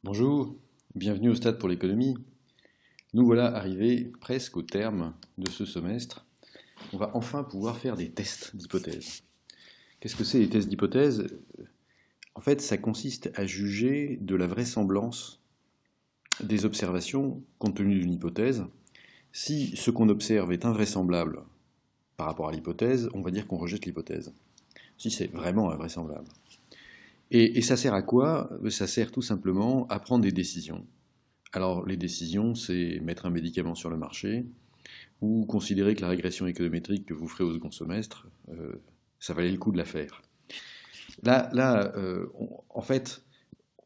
Bonjour, bienvenue au Stade pour l'économie. Nous voilà arrivés presque au terme de ce semestre. On va enfin pouvoir faire des tests d'hypothèse. Qu'est-ce que c'est les tests d'hypothèse? En fait, ça consiste à juger de la vraisemblance des observations compte tenu d'une hypothèse. Si ce qu'on observe est invraisemblable par rapport à l'hypothèse, on va dire qu'on rejette l'hypothèse. Si c'est vraiment invraisemblable. Et ça sert à quoi? Ça sert tout simplement à prendre des décisions. Alors les décisions, c'est mettre un médicament sur le marché, ou considérer que la régression économétrique que vous ferez au second semestre, ça valait le coup de la faire. En fait,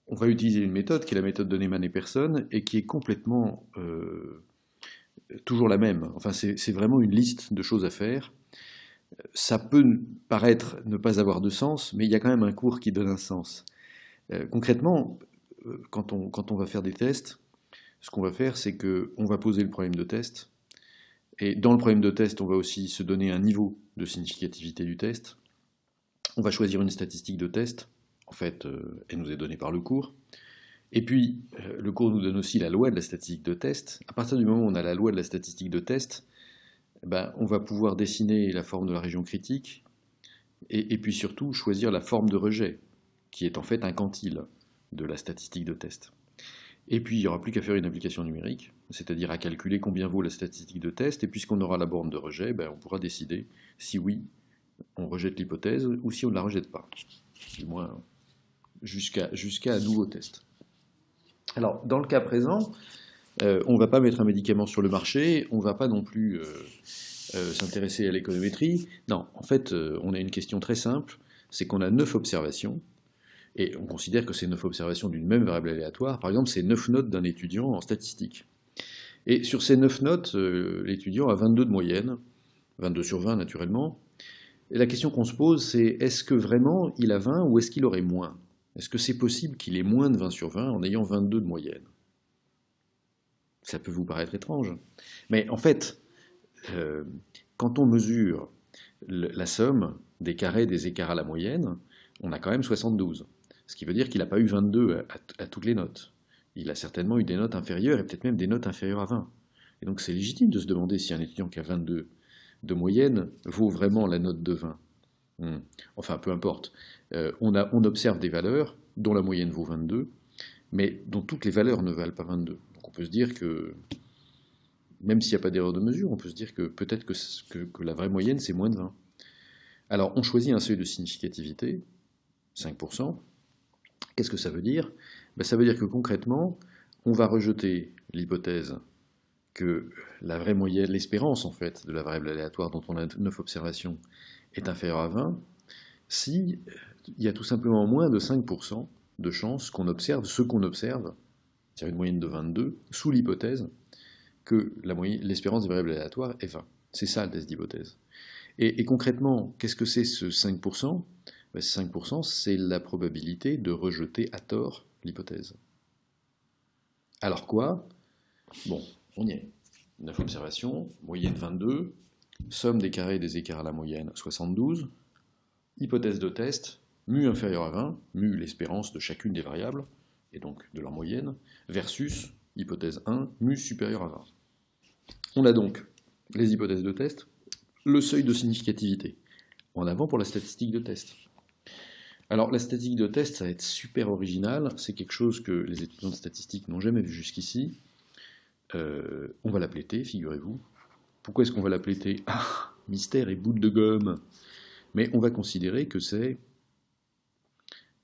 on va utiliser une méthode qui est la méthode de Neyman et Persson, et qui est complètement toujours la même. Enfin, c'est vraiment une liste de choses à faire. Ça peut paraître ne pas avoir de sens, mais il y a quand même un cours qui donne un sens. Concrètement, quand on va faire des tests, ce qu'on va faire, c'est qu'on va poser le problème de test. Et dans le problème de test, on va aussi se donner un niveau de significativité du test. On va choisir une statistique de test. En fait, elle nous est donnée par le cours. Et puis, le cours nous donne aussi la loi de la statistique de test. À partir du moment où on a la loi de la statistique de test, on va pouvoir dessiner la forme de la région critique et puis surtout choisir la forme de rejet, qui est en fait un quantile de la statistique de test. Et puis, il n'y aura plus qu'à faire une application numérique, c'est-à-dire à calculer combien vaut la statistique de test, et puisqu'on aura la borne de rejet, on pourra décider si oui, on rejette l'hypothèse, ou si on ne la rejette pas. Du moins, jusqu'à un nouveau test. Alors, dans le cas présent, on ne va pas mettre un médicament sur le marché, on ne va pas non plus s'intéresser à l'économétrie. Non, en fait, on a une question très simple, c'est qu'on a 9 observations, et on considère que c'est 9 observations d'une même variable aléatoire. Par exemple, c'est 9 notes d'un étudiant en statistique. Et sur ces 9 notes, l'étudiant a 22 de moyenne, 22 sur 20 naturellement. Et la question qu'on se pose, c'est est-ce que vraiment il a 20 ou est-ce qu'il aurait moins? Est-ce que c'est possible qu'il ait moins de 20 sur 20 en ayant 22 de moyenne? Ça peut vous paraître étrange. Mais en fait, quand on mesure la somme des carrés des écarts à la moyenne, on a quand même 72. Ce qui veut dire qu'il n'a pas eu 22 à toutes les notes. Il a certainement eu des notes inférieures et peut-être même des notes inférieures à 20. Et donc c'est légitime de se demander si un étudiant qui a 22 de moyenne vaut vraiment la note de 20. Enfin, peu importe. On observe des valeurs dont la moyenne vaut 22, mais dont toutes les valeurs ne valent pas 22. Donc on peut se dire que, même s'il n'y a pas d'erreur de mesure, on peut se dire que peut-être que la vraie moyenne c'est moins de 20. Alors on choisit un seuil de significativité, 5%. Qu'est-ce que ça veut dire? Ça veut dire que concrètement, on va rejeter l'hypothèse que la vraie moyenne, l'espérance en fait de la variable aléatoire dont on a 9 observations est inférieure à 20, si il y a tout simplement moins de 5% de chances qu'on observe ce qu'on observe, c'est-à-dire une moyenne de 22, sous l'hypothèse que l'espérance des variables aléatoires est 20. C'est ça le test d'hypothèse. Et concrètement, qu'est-ce que c'est ce 5%? Ce 5%, c'est la probabilité de rejeter à tort l'hypothèse. Alors quoi? Bon, on y est. 9 observations, moyenne 22, somme des carrés des écarts à la moyenne 72, hypothèse de test, mu inférieur à 20, mu l'espérance de chacune des variables, et donc de leur moyenne, versus hypothèse 1, mu supérieur à 20. On a donc les hypothèses de test, le seuil de significativité, en avant pour la statistique de test. Alors la statistique de test, ça va être super original, c'est quelque chose que les étudiants de statistique n'ont jamais vu jusqu'ici. On va l'appeler T, figurez-vous. Pourquoi est-ce qu'on va l'appeler T? Ah, mystère et boule de gomme. Mais on va considérer que c'est,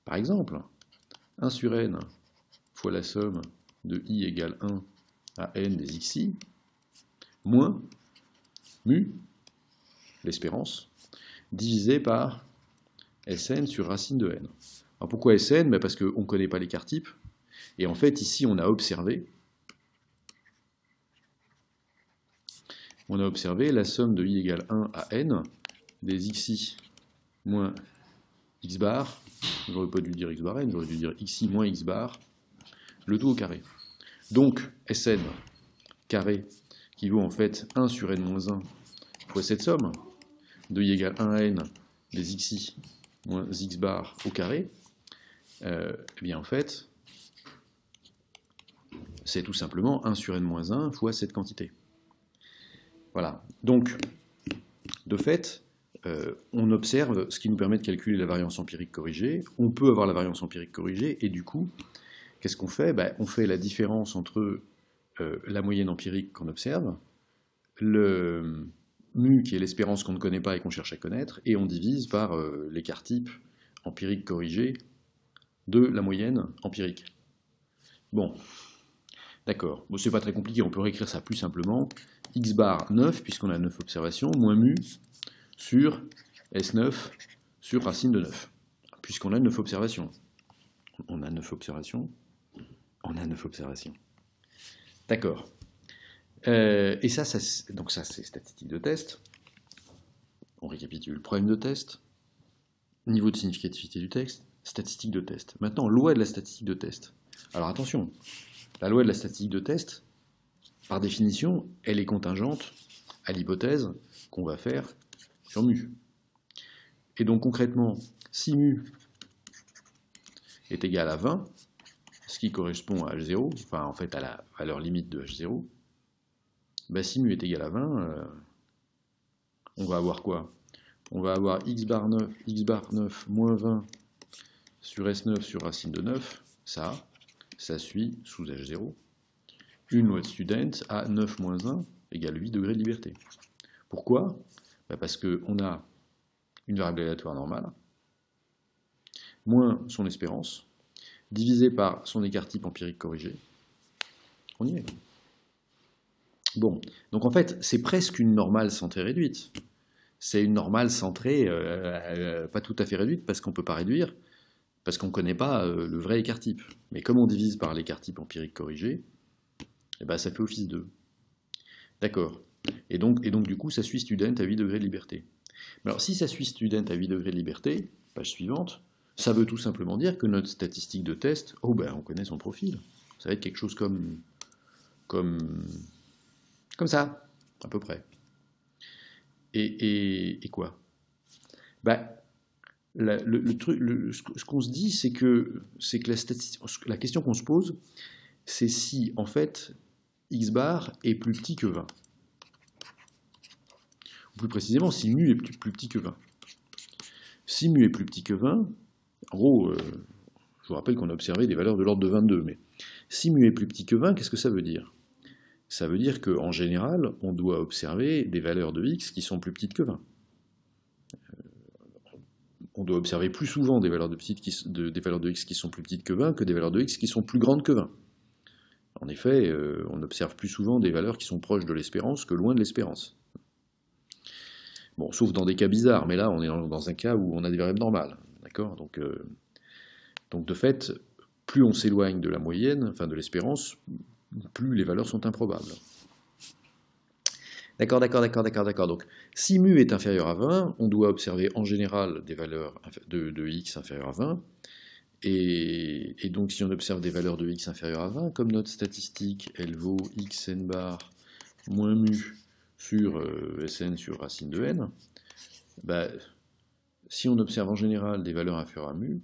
par exemple, 1 sur n fois la somme de i égale 1 à n des xi, moins mu, l'espérance, divisé par Sn sur racine de n. Alors pourquoi Sn? Parce qu'on ne connaît pas l'écart type. Et en fait, ici, on a observé la somme de i égale 1 à n des xi moins x bar. J'aurais pas dû dire x bar n, j'aurais dû dire xi moins x bar, le tout au carré. Donc, Sn carré, qui vaut en fait 1 sur n moins 1 fois cette somme, de i égale 1 à n des xi moins x bar au carré, eh bien en fait, c'est tout simplement 1 sur n-1 fois cette quantité. Voilà. Donc, de fait, on observe ce qui nous permet de calculer la variance empirique corrigée. On peut avoir la variance empirique corrigée, et du coup, qu'est-ce qu'on fait? On fait la différence entre la moyenne empirique qu'on observe, le mu qui est l'espérance qu'on ne connaît pas et qu'on cherche à connaître, et on divise par l'écart type empirique corrigé de la moyenne empirique. Bon, d'accord. Bon, c'est pas très compliqué, on peut réécrire ça plus simplement. X bar 9, puisqu'on a 9 observations, moins mu sur S9 sur racine de 9, puisqu'on a 9 observations. On a 9 observations. On a 9 observations. D'accord. Et ça c'est statistique de test. On récapitule. Problème de test, niveau de significativité du texte, statistique de test. Maintenant, loi de la statistique de test. Alors attention, la loi de la statistique de test, par définition, elle est contingente à l'hypothèse qu'on va faire sur mu. Et donc concrètement, si mu est égal à 20, ce qui correspond à H0, enfin en fait à la valeur limite de H0, si mu est égal à 20, on va avoir quoi? On va avoir x bar 9 moins 20 sur S9 sur racine de 9, ça suit sous H0, une loi de student à 9 moins 1 égale 8 degrés de liberté. Pourquoi? Parce qu'on a une variable aléatoire normale, moins son espérance, divisé par son écart type empirique corrigé. On y est. Bon, donc en fait, c'est presque une normale centrée réduite. C'est une normale centrée, pas tout à fait réduite, parce qu'on ne peut pas réduire, parce qu'on ne connaît pas le vrai écart type. Mais comme on divise par l'écart type empirique corrigé, ça fait office 2. D'accord. Et donc du coup, ça suit student à 8 degrés de liberté. Mais alors, si ça suit student à 8 degrés de liberté, page suivante, ça veut tout simplement dire que notre statistique de test, on connaît son profil. Ça va être quelque chose comme ça, à peu près. Et quoi? Ce qu'on se dit, c'est que la question qu'on se pose, c'est si, en fait, x bar est plus petit que 20. Ou plus précisément, si mu est plus petit que 20. Si mu est plus petit que 20, en gros, je vous rappelle qu'on a observé des valeurs de l'ordre de 22, mais si mu est plus petit que 20, qu'est-ce que ça veut dire? Ça veut dire qu'en général, on doit observer des valeurs de x qui sont plus petites que 20. On doit observer plus souvent des valeurs de x qui sont plus petites que 20 que des valeurs de x qui sont plus grandes que 20. En effet, on observe plus souvent des valeurs qui sont proches de l'espérance que loin de l'espérance. Bon, sauf dans des cas bizarres, mais là, on est dans un cas où on a des variables normales. D'accord ? Donc, de fait, plus on s'éloigne de la moyenne, enfin de l'espérance, plus les valeurs sont improbables. D'accord. Donc, si mu est inférieur à 20, on doit observer en général des valeurs de x inférieures à 20. Et donc, si on observe des valeurs de x inférieures à 20, comme notre statistique, elle vaut xn bar moins mu sur Sn sur racine de n, si on observe en général des valeurs inférieures à mu,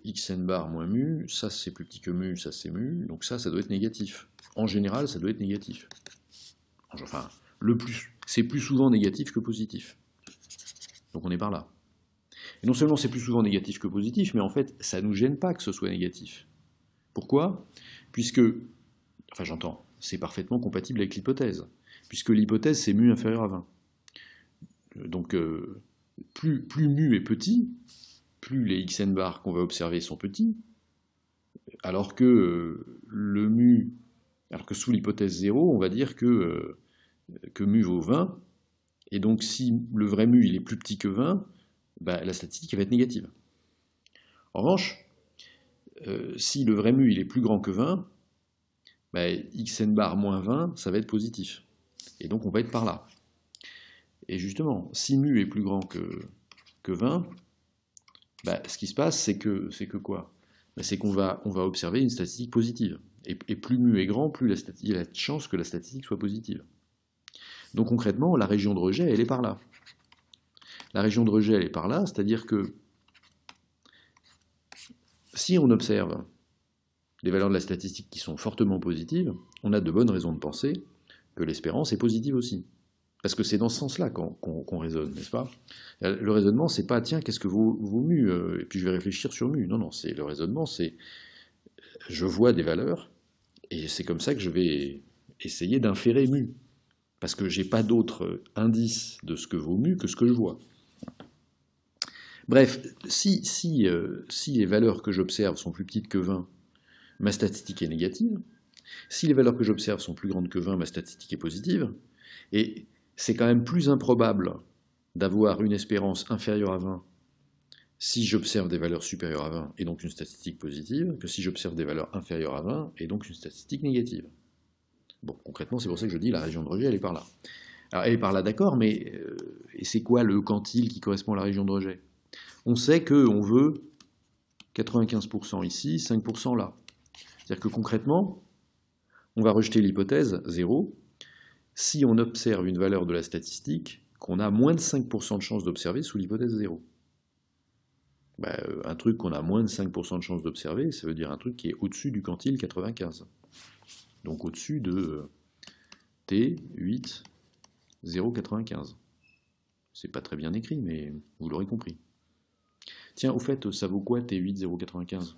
xn bar moins mu, ça c'est plus petit que mu, ça c'est mu, donc ça doit être négatif. En général, ça doit être négatif. Enfin, c'est plus souvent négatif que positif. Donc on est par là. Et non seulement c'est plus souvent négatif que positif, mais en fait, ça ne nous gêne pas que ce soit négatif. Pourquoi? Puisque, enfin j'entends, c'est parfaitement compatible avec l'hypothèse, puisque l'hypothèse c'est mu inférieur à 20. Donc, plus mu est petit, plus les xn bar qu'on va observer sont petits, alors que sous l'hypothèse 0, on va dire que mu vaut 20, et donc si le vrai mu il est plus petit que 20, la statistique va être négative. En revanche, si le vrai mu il est plus grand que 20, xn bar moins 20, ça va être positif. Et donc on va être par là. Et justement, si mu est plus grand que 20, ce qui se passe, c'est que quoi? C'est qu'on va observer une statistique positive. Et plus mu est grand, plus il y a la chance que la statistique soit positive. Donc concrètement, la région de rejet, elle est par là. La région de rejet, elle est par là, c'est-à-dire que si on observe des valeurs de la statistique qui sont fortement positives, on a de bonnes raisons de penser que l'espérance est positive aussi. Parce que c'est dans ce sens-là qu'on raisonne, n'est-ce pas? Le raisonnement, c'est pas, tiens, qu'est-ce que vaut mu, et puis je vais réfléchir sur mu. Non, non, le raisonnement, c'est, je vois des valeurs, et c'est comme ça que je vais essayer d'inférer mu. Parce que j'ai pas d'autre indice de ce que vaut mu que ce que je vois. Bref, si les valeurs que j'observe sont plus petites que 20, ma statistique est négative. Si les valeurs que j'observe sont plus grandes que 20, ma statistique est positive. Et c'est quand même plus improbable d'avoir une espérance inférieure à 20 si j'observe des valeurs supérieures à 20 et donc une statistique positive, que si j'observe des valeurs inférieures à 20 et donc une statistique négative. Bon, concrètement, c'est pour ça que je dis la région de rejet, elle est par là. Alors, elle est par là, d'accord, mais et c'est quoi le quantile qui correspond à la région de rejet? On sait qu'on veut 95% ici, 5% là. C'est-à-dire que concrètement, on va rejeter l'hypothèse 0 si on observe une valeur de la statistique qu'on a moins de 5% de chance d'observer sous l'hypothèse 0. Ben, un truc qu'on a moins de 5% de chance d'observer, ça veut dire un truc qui est au-dessus du quantile 95. Donc au-dessus de T8 0,95. C'est pas très bien écrit, mais vous l'aurez compris. Tiens, au fait, ça vaut quoi T8 0,95 ?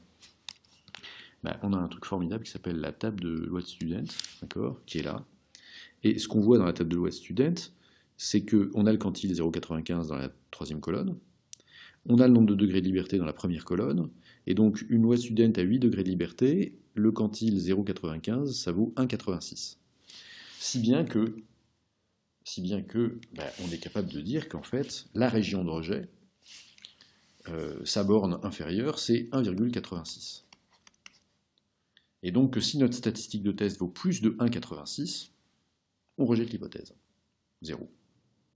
Ben, on a un truc formidable qui s'appelle la table de loi de Student, d'accord, qui est là. Et ce qu'on voit dans la table de loi de Student, c'est qu'on a le quantile 0,95 dans la troisième colonne, on a le nombre de degrés de liberté dans la première colonne, et donc une loi Student à 8 degrés de liberté, le quantile 0,95, ça vaut 1,86. Si bien que ben, on est capable de dire qu'en fait, la région de rejet, sa borne inférieure, c'est 1,86. Et donc, si notre statistique de test vaut plus de 1,86, on rejette l'hypothèse. 0.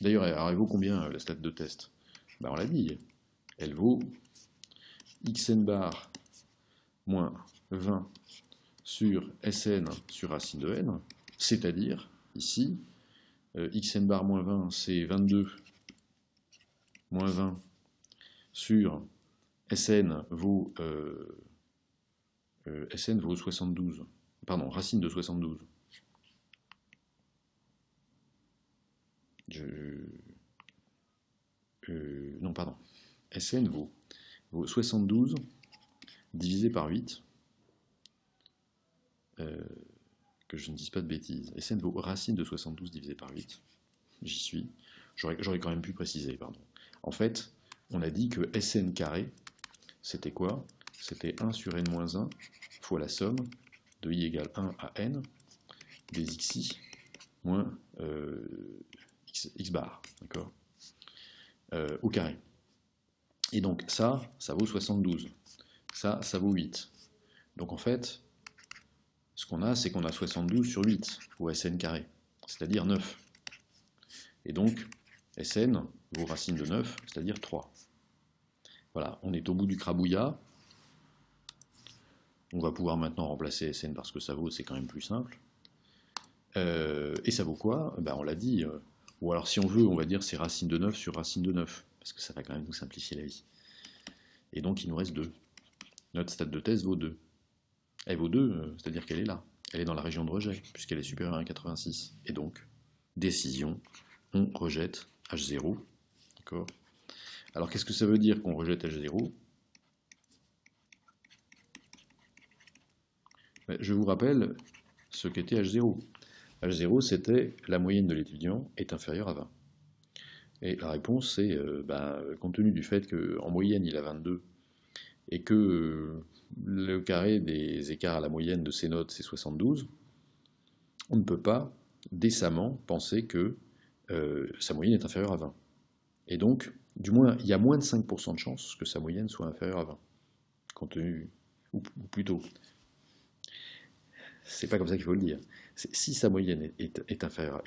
D'ailleurs, elle vaut combien la stat de test? Ben, on l'a dit. Elle vaut xn bar moins 20 sur Sn sur racine de n, c'est-à-dire, ici, xn bar moins 20, c'est 22 moins 20 sur Sn vaut 72. Pardon, racine de 72. Non, pardon. Sn vaut 72 divisé par 8. Que je ne dise pas de bêtises. Sn vaut racine de 72 divisé par 8. J'y suis. J'aurais quand même pu préciser, pardon. En fait, on a dit que Sn carré, c'était quoi? C'était 1 sur n-1 fois la somme de i égale 1 à n des xi moins x bar, d'accord, au carré. Et donc ça vaut 72. Ça vaut 8. Donc en fait, ce qu'on a, c'est qu'on a 72 sur 8, ou Sn carré, c'est-à-dire 9. Et donc, Sn vaut racine de 9, c'est-à-dire 3. Voilà, on est au bout du crabouillat. On va pouvoir maintenant remplacer Sn par ce que ça vaut, c'est quand même plus simple. Et ça vaut quoi? Ben, on l'a dit. Ou alors si on veut, on va dire c'est racine de 9 sur racine de 9, parce que ça va quand même nous simplifier la vie. Et donc il nous reste 2. Notre stat de test vaut 2. Elle vaut 2, c'est-à-dire qu'elle est là. Elle est dans la région de rejet, puisqu'elle est supérieure à 1,86. Et donc, décision, on rejette H0. D'accord ? Alors qu'est-ce que ça veut dire qu'on rejette H0 ? Je vous rappelle ce qu'était H0. H0, c'était la moyenne de l'étudiant est inférieure à 20. Et la réponse, c'est, compte tenu du fait qu'en moyenne, il a 22, et que le carré des écarts à la moyenne de ces notes, c'est 72, on ne peut pas décemment penser que sa moyenne est inférieure à 20. Et donc, du moins, il y a moins de 5% de chances que sa moyenne soit inférieure à 20, compte tenu, ou plutôt, c'est pas comme ça qu'il faut le dire. Si sa moyenne est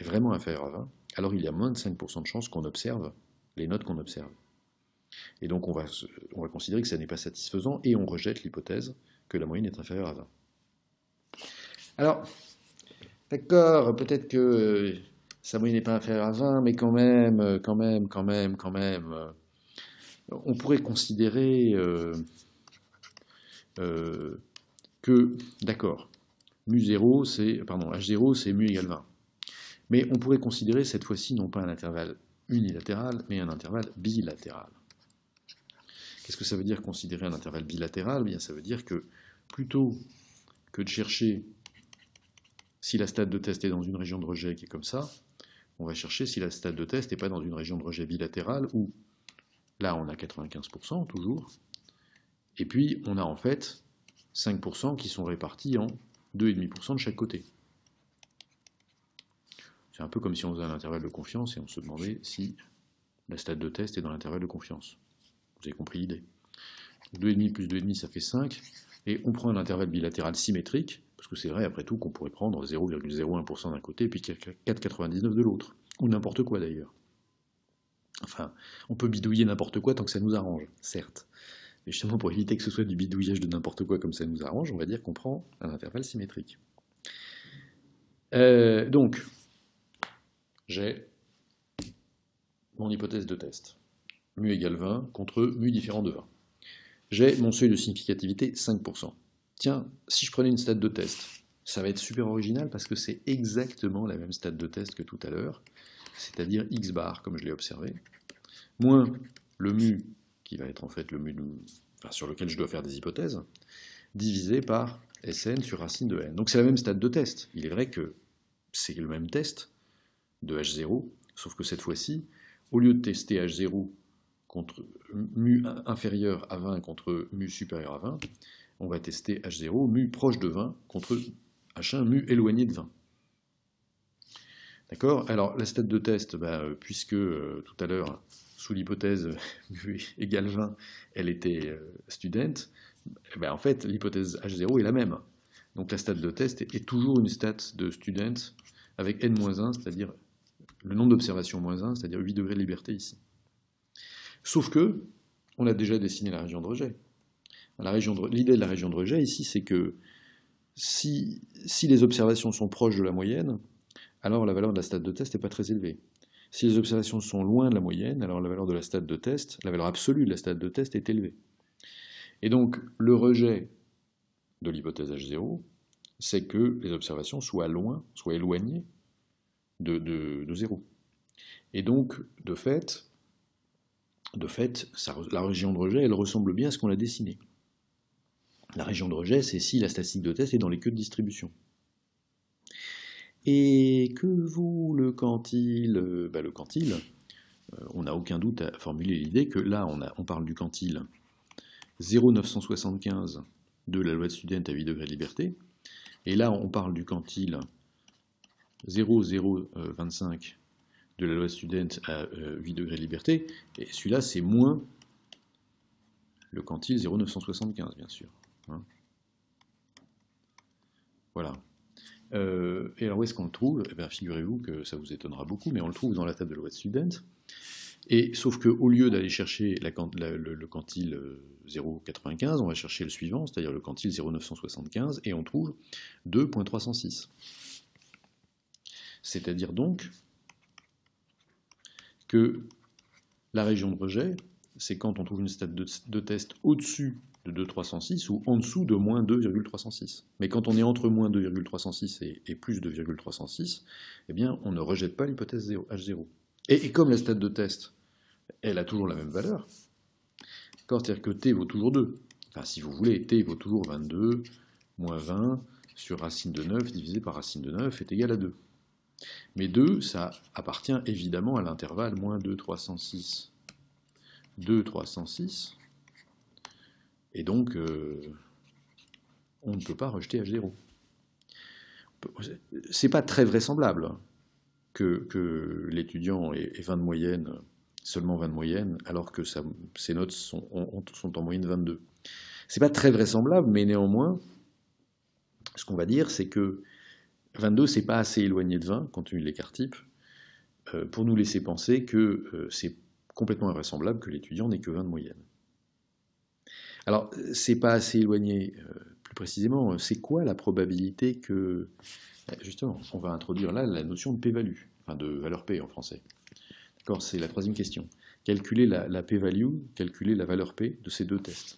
vraiment inférieure à 20, alors il y a moins de 5% de chances qu'on observe les notes qu'on observe. Et donc on va considérer que ça n'est pas satisfaisant et on rejette l'hypothèse que la moyenne est inférieure à 20. Alors, d'accord, peut-être que sa moyenne n'est pas inférieure à 20, mais quand même, on pourrait considérer que, d'accord, H0 c'est mu égale 20. Mais on pourrait considérer cette fois-ci non pas un intervalle unilatéral, mais un intervalle bilatéral. Qu'est-ce que ça veut dire considérer un intervalle bilatéral? Eh bien, ça veut dire que plutôt que de chercher si la stade de test est dans une région de rejet qui est comme ça, on va chercher si la stade de test n'est pas dans une région de rejet bilatérale où, là, on a 95% toujours, et puis on a en fait 5% qui sont répartis en 2,5% de chaque côté. C'est un peu comme si on faisait un intervalle de confiance et on se demandait si la stade de test est dans l'intervalle de confiance. Vous avez compris l'idée. 2,5 plus 2,5, ça fait 5, et on prend un intervalle bilatéral symétrique, parce que c'est vrai, après tout, qu'on pourrait prendre 0,01% d'un côté et puis 4,99 de l'autre. Ou n'importe quoi, d'ailleurs. Enfin, on peut bidouiller n'importe quoi tant que ça nous arrange, certes. Mais justement, pour éviter que ce soit du bidouillage de n'importe quoi comme ça nous arrange, on va dire qu'on prend un intervalle symétrique. Donc, j'ai mon hypothèse de test. Mu égale 20 contre mu différent de 20. J'ai mon seuil de significativité 5%. Tiens, si je prenais une stade de test, ça va être super original parce que c'est exactement la même stade de test que tout à l'heure, c'est-à-dire x bar, comme je l'ai observé, moins le mu, qui va être en fait le mu sur lequel je dois faire des hypothèses, divisé par Sn sur racine de n. Donc c'est la même stade de test. Il est vrai que c'est le même test de H0, sauf que cette fois-ci, au lieu de tester H0 contre mu inférieur à 20 contre mu supérieur à 20, on va tester H0, mu proche de 20 contre H1, mu éloigné de 20. D'accord? Alors la stade de test, puisque tout à l'heure, sous l'hypothèse mu égale 20, elle était student, en fait l'hypothèse H0 est la même. Donc la stade de test est toujours une stade de student avec n-1, c'est-à-dire le nombre d'observations moins 1, c'est-à-dire 8 degrés de liberté ici. Sauf que, on a déjà dessiné la région de rejet. L'idée de la région de rejet ici, c'est que si les observations sont proches de la moyenne, alors la valeur de la stade de test n'est pas très élevée. Si les observations sont loin de la moyenne, alors la valeur de la stade de test, la valeur absolue de la stade de test est élevée. Et donc, le rejet de l'hypothèse H0, c'est que les observations soient éloignées de 0. Et donc, de fait, la région de rejet, elle ressemble bien à ce qu'on a dessiné. La région de rejet, c'est si la statistique de test est dans les queues de distribution. Et que vaut le quantile? Le quantile, on n'a aucun doute à formuler l'idée que là, on parle du quantile 0,975 de la loi de Student à 8 degrés de liberté, et là, on parle du quantile 0,025 de la loi de Student à 8 degrés de liberté, et celui-là, c'est moins le quantile 0,975, bien sûr. Hein. Voilà. Et alors où est-ce qu'on le trouve? Figurez-vous que ça vous étonnera beaucoup, mais on le trouve dans la table de loi de Student. Et sauf qu'au lieu d'aller chercher le quantile 0,95, on va chercher le suivant, c'est-à-dire le quantile 0,975, et on trouve 2,306. C'est-à-dire donc que la région de rejet, c'est quand on trouve une stade de test au-dessus de 2,306 ou en dessous de moins 2,306. Mais quand on est entre moins 2,306 et plus 2,306, eh bien, on ne rejette pas l'hypothèse H0. Et comme la stade de test, elle a toujours la même valeur, c'est-à-dire que t vaut toujours 2. Enfin, si vous voulez, t vaut toujours 22 moins 20 sur racine de 9 divisé par racine de 9 est égal à 2. Mais 2, ça appartient évidemment à l'intervalle moins 2,306. 2,306. Et donc, on ne peut pas rejeter H0. C'est pas très vraisemblable que l'étudiant ait 20 de moyenne, seulement 20 de moyenne, alors que ses notes sont en moyenne 22. C'est pas très vraisemblable, mais néanmoins, ce qu'on va dire, c'est que 22, c'est pas assez éloigné de 20, compte tenu de l'écart type, pour nous laisser penser que c'est complètement invraisemblable que l'étudiant n'ait que 20 de moyenne. Alors, c'est pas assez éloigné, plus précisément, c'est quoi la probabilité que... Justement, on va introduire là la notion de p-value, enfin de valeur p en français. D'accord, c'est la troisième question. Calculer la p-value, calculer la valeur p de ces deux tests.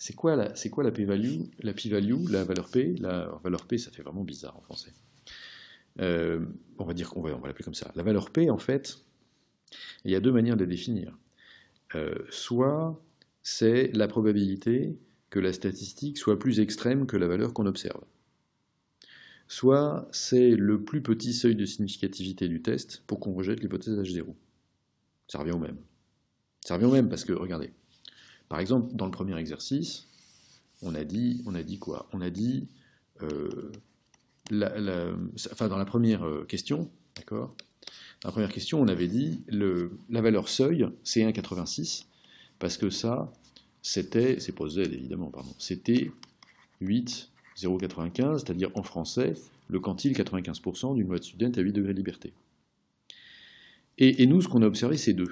C'est quoi la p-value? La p-value, la valeur p, ça fait vraiment bizarre en français. On va dire qu'on va l'appeler comme ça. La valeur p, en fait, il y a deux manières de la définir. Soit c'est la probabilité que la statistique soit plus extrême que la valeur qu'on observe. Soit c'est le plus petit seuil de significativité du test pour qu'on rejette l'hypothèse H0. Ça revient au même. Ça revient au même parce que, regardez, par exemple, dans le premier exercice, on a dit quoi? On a dit, enfin dans la première question, d'accord? Dans la première question, on avait dit la valeur seuil, c'est 1,86, parce que ça, c'est pas Z évidemment, pardon, c'était 8,095, c'est-à-dire en français, le quantile 95% d'une loi de Student à 8 degrés de liberté. Et nous, ce qu'on a observé, c'est 2.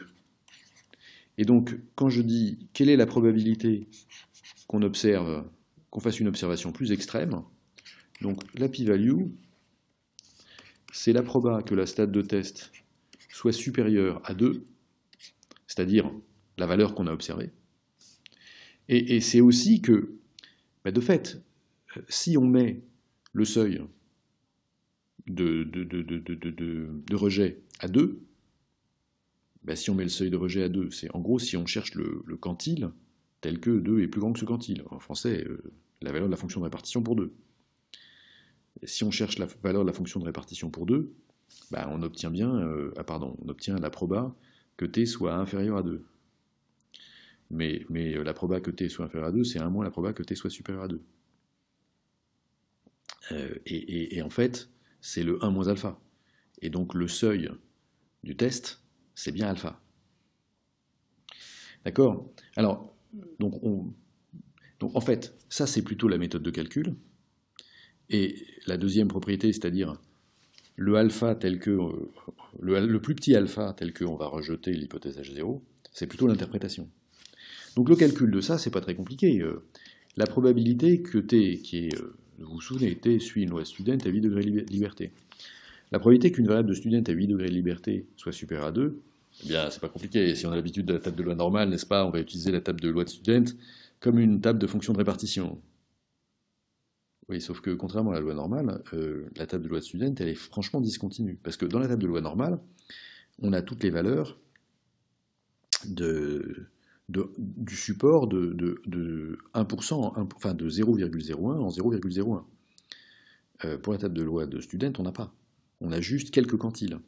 Et donc, quand je dis quelle est la probabilité qu'on observe, qu'on fasse une observation plus extrême, donc la p-value, c'est la proba que la stat de test soit supérieure à 2, c'est-à-dire la valeur qu'on a observée. Et c'est aussi que, de fait, si on met le seuil de rejet à 2, si on met le seuil de rejet à 2, c'est en gros si on cherche le quantile tel que 2 est plus grand que ce quantile. En français, la valeur de la fonction de répartition pour 2. Et si on cherche la valeur de la fonction de répartition pour 2, on obtient bien, on obtient la proba que t soit inférieur à 2. Mais la proba que t soit inférieur à 2, c'est 1 moins la proba que t soit supérieur à 2. Et en fait, c'est le 1 moins alpha. Et donc le seuil du test, c'est bien alpha. D'accord? Alors, donc en fait, ça c'est plutôt la méthode de calcul. Et la deuxième propriété, c'est-à-dire le alpha tel que le plus petit alpha tel qu'on va rejeter l'hypothèse H0, c'est plutôt l'interprétation. Donc le calcul de ça, c'est pas très compliqué. La probabilité que t, qui est, vous vous souvenez, t suit une loi Student à 8 degrés de liberté. La probabilité qu'une variable de Student à 8 degrés de liberté soit supérieure à 2, eh bien, c'est pas compliqué. Si on a l'habitude de la table de loi normale, n'est-ce pas, on va utiliser la table de loi de Student comme une table de fonction de répartition. Oui, sauf que contrairement à la loi normale, la table de loi de Student, elle est franchement discontinue. Parce que dans la table de loi normale, on a toutes les valeurs du support de 1%, enfin de 0,01 en 0,01. Pour la table de loi de Student, on n'a pas. On a juste quelques quantiles.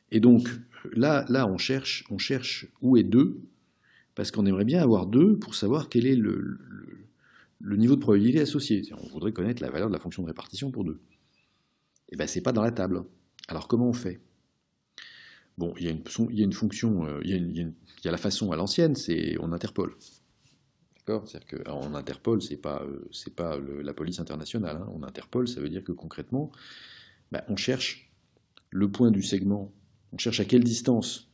Et donc, là on cherche où est 2, parce qu'on aimerait bien avoir 2 pour savoir quel est le niveau de probabilité associé. On voudrait connaître la valeur de la fonction de répartition pour 2. Et bien, c'est pas dans la table. Alors, comment on fait? Bon, il y a une fonction, il y a la façon à l'ancienne, c'est on interpole. D'accord? C'est-à-dire qu'on interpole, c'est pas la police internationale. Hein. On interpole, ça veut dire que concrètement, on cherche le point du segment, on cherche à quelle distance,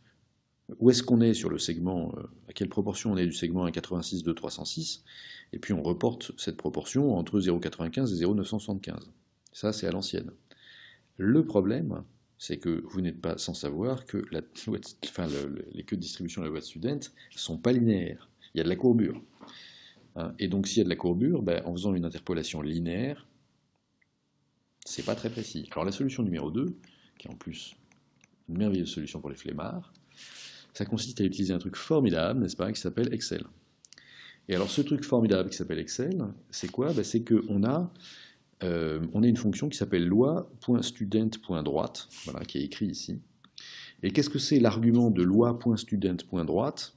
où est-ce qu'on est sur le segment, à quelle proportion on est du segment 1,86 de 306, et puis on reporte cette proportion entre 0,95 et 0,975. Ça, c'est à l'ancienne. Le problème, c'est que vous n'êtes pas sans savoir que les queues de distribution de la loi de Student ne sont pas linéaires. Il y a de la courbure. Hein, et donc, s'il y a de la courbure, en faisant une interpolation linéaire, c'est pas très précis. Alors, la solution numéro 2, qui est en plus une merveilleuse solution pour les flemmards, ça consiste à utiliser un truc formidable, n'est-ce pas, qui s'appelle Excel. Et alors, ce truc formidable qui s'appelle Excel, c'est quoi? C'est qu'on a une fonction qui s'appelle loi.student.droite, voilà, qui est écrit ici. Et qu'est-ce que c'est l'argument de loi.student.droite?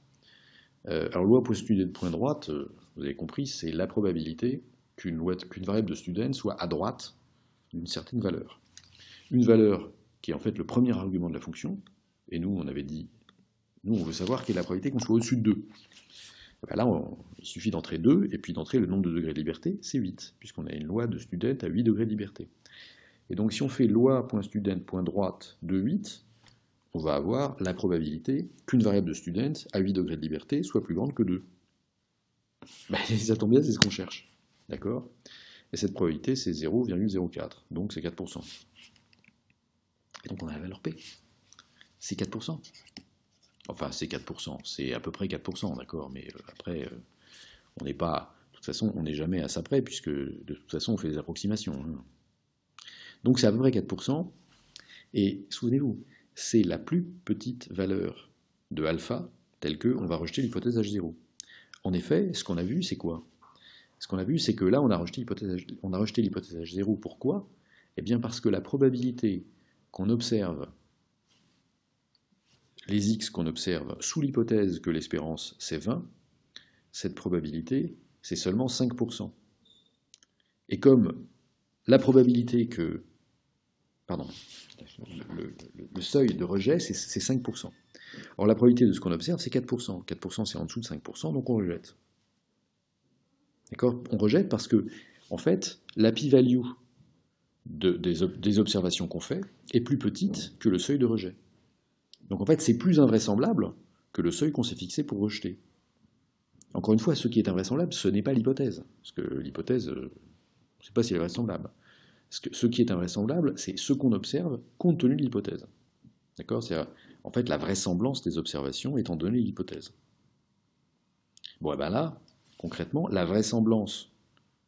Alors loi.student.droite, vous avez compris, c'est la probabilité qu'une variable de student soit à droite d'une certaine valeur. Une valeur qui est en fait le premier argument de la fonction, et nous on avait dit, nous on veut savoir quelle est la probabilité qu'on soit au-dessus de 2. Là, il suffit d'entrer 2, et puis d'entrer le nombre de degrés de liberté, c'est 8, puisqu'on a une loi de Student à 8 degrés de liberté. Et donc si on fait loi.student.droite de 8, on va avoir la probabilité qu'une variable de Student à 8 degrés de liberté soit plus grande que 2. Ça tombe bien, c'est ce qu'on cherche. D'accord? Et cette probabilité, c'est 0,04, donc c'est 4%. Et donc on a la valeur P. C'est 4%. Enfin, c'est 4%, c'est à peu près 4%, d'accord, mais après, on n'est pas toute façon, on n'est jamais à ça près, puisque de toute façon, on fait des approximations. Hein. Donc c'est à peu près 4%, et souvenez-vous, c'est la plus petite valeur de alpha, telle qu'on va rejeter l'hypothèse H0. En effet, ce qu'on a vu, c'est quoi? Ce qu'on a vu, c'est que là, on a rejeté l'hypothèse H0. Pourquoi? Eh bien parce que la probabilité qu'on observe les x qu'on observe sous l'hypothèse que l'espérance c'est 20, cette probabilité c'est seulement 5%. Et comme la probabilité que... Pardon, le seuil de rejet c'est 5%. Or la probabilité de ce qu'on observe c'est 4%. 4% c'est en dessous de 5%, donc on rejette. D'accord? On rejette parce que, en fait, la p-value des observations qu'on fait est plus petite que le seuil de rejet. Donc en fait, c'est plus invraisemblable que le seuil qu'on s'est fixé pour rejeter. Encore une fois, ce qui est invraisemblable, ce n'est pas l'hypothèse. Parce que l'hypothèse, on ne sait pas si elle est vraisemblable. Ce qui est invraisemblable, c'est ce qu'on observe compte tenu de l'hypothèse. D'accord? C'est en fait la vraisemblance des observations étant donné l'hypothèse. Bon, et bien là, concrètement, la vraisemblance.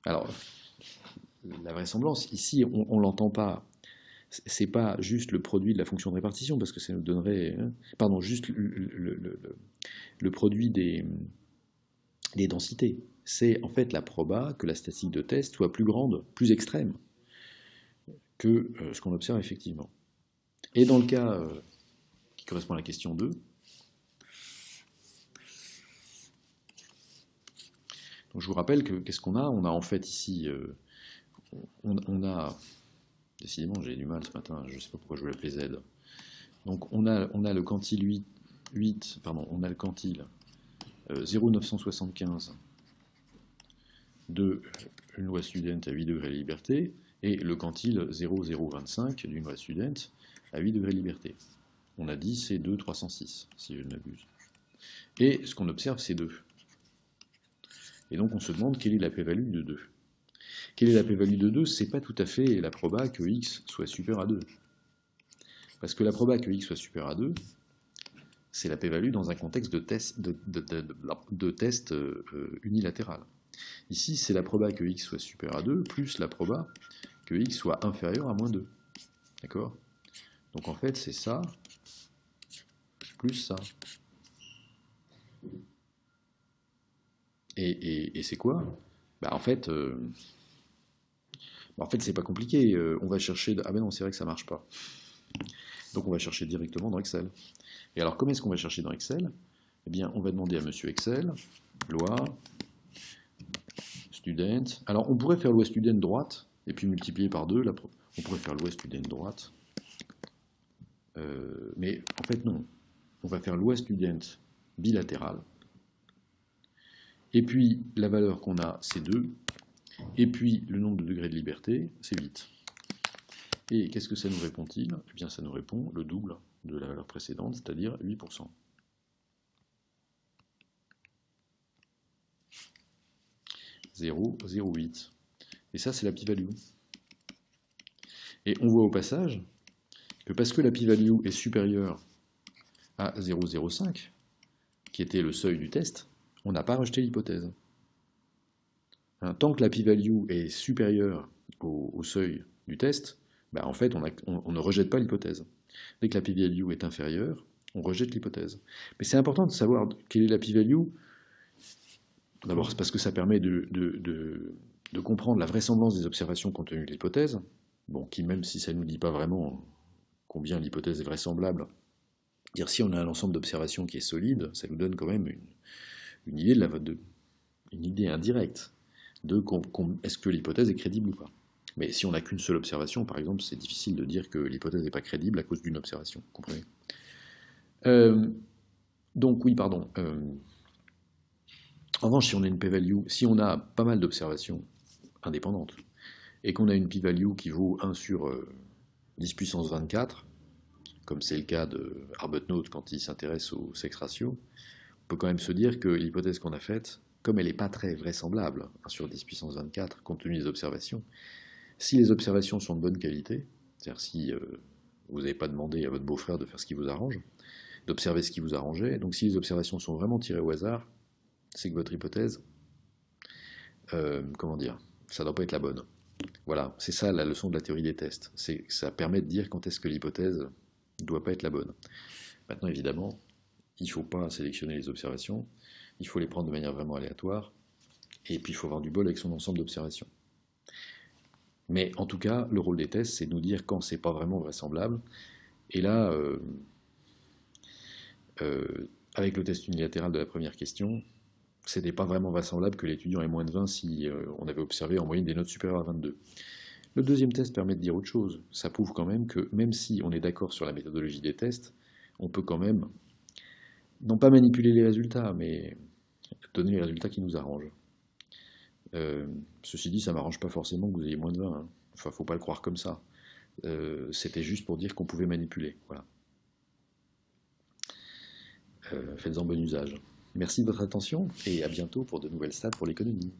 Alors, la vraisemblance, ici, on ne l'entend pas. C'est pas juste le produit de la fonction de répartition, parce que ça nous donnerait... pardon, juste le produit des densités. C'est en fait la proba que la statistique de test soit plus grande, plus extrême que ce qu'on observe effectivement. Et dans le cas qui correspond à la question 2, donc je vous rappelle que qu'est-ce qu'on a? On a en fait ici... on a... Décidément, j'ai du mal ce matin, je ne sais pas pourquoi je veux l'appeler Z. Donc on a le quantile 8 pardon, on a le quantile 0,975 de une loi student à 8 degrés de liberté et le quantile 0,025 d'une loi student à 8 degrés de liberté. On a dit c'est 2,306, si je ne m'abuse. Et ce qu'on observe, c'est 2. Et donc on se demande quelle est la p-value de 2. Quelle est la p-value de 2? C'est pas tout à fait la proba que x soit supérieur à 2. Parce que la proba que x soit supérieur à 2, c'est la p-value dans un contexte de test unilatéral. Ici, c'est la proba que x soit supérieur à 2, plus la proba que x soit inférieur à moins 2. D'accord? Donc en fait, c'est ça, plus ça. Et c'est quoi? Bah, en fait, c'est pas compliqué. On va chercher... Ah ben non, c'est vrai que ça marche pas. Donc on va chercher directement dans Excel. Et alors, comment est-ce qu'on va chercher dans Excel? Eh bien, on va demander à monsieur Excel, loi, student. Alors, on pourrait faire loi student droite, et puis multiplier par 2. On pourrait faire loi student droite. Mais en fait, non. On va faire loi student bilatérale. Et puis, la valeur qu'on a, c'est 2. Et puis, le nombre de degrés de liberté, c'est 8. Et qu'est-ce que ça nous répond-il? Eh bien, ça nous répond le double de la valeur précédente, c'est-à-dire 8%. 0,08. Et ça, c'est la p-value. Et on voit au passage que parce que la p-value est supérieure à 0,05, qui était le seuil du test, on n'a pas rejeté l'hypothèse. Tant que la p-value est supérieure au seuil du test, en fait, on ne rejette pas l'hypothèse. Dès que la p-value est inférieure, on rejette l'hypothèse. Mais c'est important de savoir quelle est la p-value. D'abord, c'est parce que ça permet de comprendre la vraisemblance des observations compte tenu de l'hypothèse, bon, qui, même si ça ne nous dit pas vraiment combien l'hypothèse est vraisemblable, dire si on a un ensemble d'observations qui est solide, ça nous donne quand même une idée une idée indirecte de est-ce que l'hypothèse est crédible ou pas. Mais si on n'a qu'une seule observation, par exemple, c'est difficile de dire que l'hypothèse n'est pas crédible à cause d'une observation, vous comprenez? Donc oui, pardon. En revanche, si on a une p-value, si on a pas mal d'observations indépendantes, et qu'on a une p-value qui vaut 1 sur 10 puissance 24, comme c'est le cas de Arbuthnot quand il s'intéresse au sex ratio, on peut quand même se dire que l'hypothèse qu'on a faite, comme elle n'est pas très vraisemblable, 1 sur 10 puissance 24, compte tenu des observations, si les observations sont de bonne qualité, c'est-à-dire si vous n'avez pas demandé à votre beau-frère de faire ce qui vous arrange, d'observer ce qui vous arrangeait, donc si les observations sont vraiment tirées au hasard, c'est que votre hypothèse comment dire, ça ne doit pas être la bonne. Voilà, c'est ça la leçon de la théorie des tests. Ça permet de dire quand est-ce que l'hypothèse ne doit pas être la bonne. Maintenant, évidemment, il ne faut pas sélectionner les observations, il faut les prendre de manière vraiment aléatoire, et puis il faut avoir du bol avec son ensemble d'observations. Mais en tout cas, le rôle des tests, c'est de nous dire quand c'est pas vraiment vraisemblable. Et là, avec le test unilatéral de la première question, c'était pas vraiment vraisemblable que l'étudiant ait moins de 20 si on avait observé en moyenne des notes supérieures à 22. Le deuxième test permet de dire autre chose. Ça prouve quand même que même si on est d'accord sur la méthodologie des tests, on peut quand même, non pas manipuler les résultats, mais donner les résultats qui nous arrangent. Ceci dit, ça ne m'arrange pas forcément que vous ayez moins de 20. Hein. Enfin, faut pas le croire comme ça. C'était juste pour dire qu'on pouvait manipuler. Voilà. Faites-en bon usage. Merci de votre attention et à bientôt pour de nouvelles stats pour l'économie.